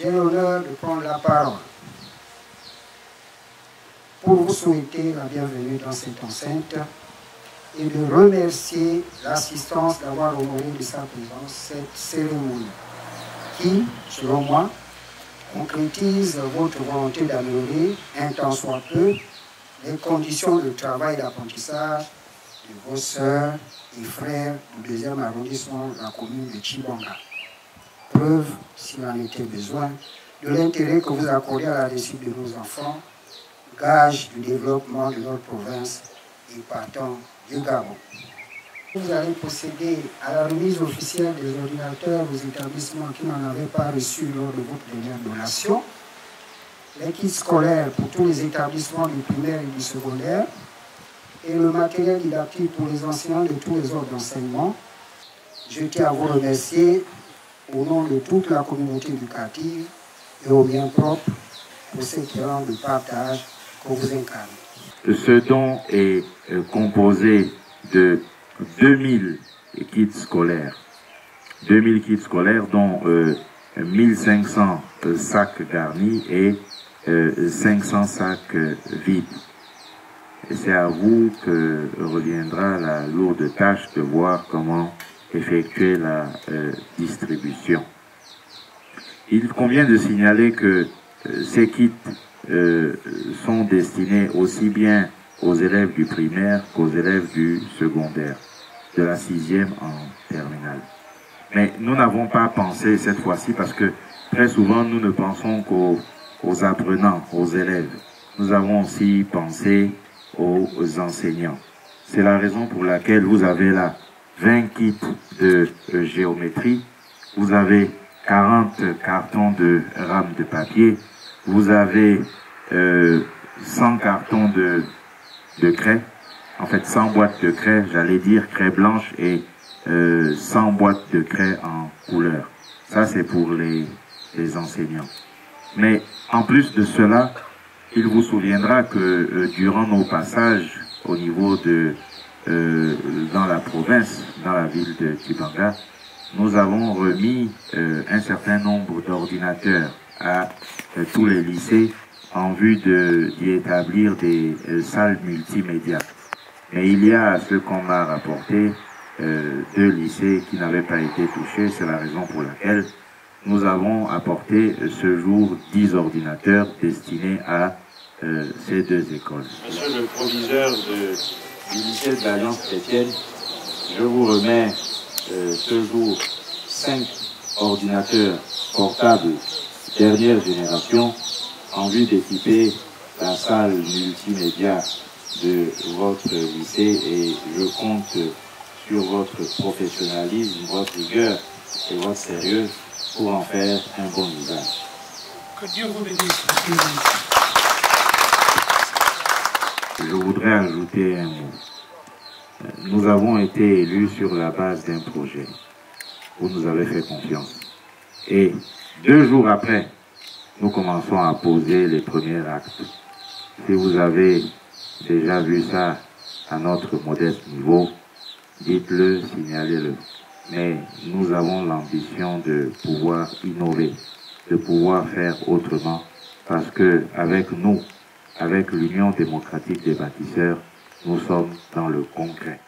j'ai l'honneur de prendre la parole pour vous souhaiter la bienvenue dans cette enceinte et de remercier l'assistance d'avoir honoré de sa présence cette cérémonie qui, selon moi, concrétise votre volonté d'améliorer, un temps soit peu, les conditions de travail et d'apprentissage de vos sœurs et frères du 2e arrondissement de la commune de Tchibanga. Preuve, s'il en était besoin, de l'intérêt que vous accordez à la réussite de nos enfants, gage du développement de notre province et partant du Gabon. Vous allez procéder à la remise officielle des ordinateurs aux établissements qui n'en avaient pas reçu lors de votre dernière donation, les kits scolaires pour tous les établissements du primaire et du secondaire, et le matériel didactique pour les enseignants de tous les ordres d'enseignement. Je tiens à vous remercier au nom de toute la communauté éducative et au bien propre pour cet élan de partage que vous incarnez. Ce don est composé de 2000 kits scolaires. 2000 kits scolaires dont 1500 sacs garnis et 500 sacs vides. Et c'est à vous que reviendra la lourde tâche de voir comment effectuer la distribution. Il convient de signaler que ces kits sont destinés aussi bien aux élèves du primaire qu'aux élèves du secondaire, de la 6e en terminale. Mais nous n'avons pas pensé cette fois-ci parce que très souvent nous ne pensons qu'aux apprenants, aux élèves. Nous avons aussi pensé aux enseignants. C'est la raison pour laquelle vous avez là 20 kits de géométrie, vous avez 40 cartons de rames de papier, vous avez 100 cartons de craie, en fait 100 boîtes de craie, j'allais dire craie blanche et 100 boîtes de craie en couleur. Ça c'est pour les enseignants. Mais en plus de cela, il vous souviendra que durant nos passages au niveau de dans la province, dans la ville de Tchibanga, nous avons remis un certain nombre d'ordinateurs à tous les lycées en vue d'y établir des salles multimédia. Mais il y a ce qu'on m'a rapporté 2 lycées qui n'avaient pas été touchés. C'est la raison pour laquelle nous avons apporté ce jour 10 ordinateurs destinés à ces 2 écoles. Monsieur le proviseur du lycée de l'Alliance chrétienne, je vous remets ce jour 5 ordinateurs portables dernière génération en vue d'équiper la salle multimédia de votre lycée et je compte sur votre professionnalisme, votre rigueur et votre sérieux pour en faire un bon usage. Que Dieu vous bénisse. Je voudrais ajouter un mot. Nous avons été élus sur la base d'un projet. Vous nous avez fait confiance. Et 2 jours après, nous commençons à poser les premiers actes. Si vous avez déjà vu ça à notre modeste niveau, dites-le, signalez-le. Mais nous avons l'ambition de pouvoir innover, de pouvoir faire autrement, parce que avec nous, avec l'Union démocratique des bâtisseurs, nous sommes dans le concret.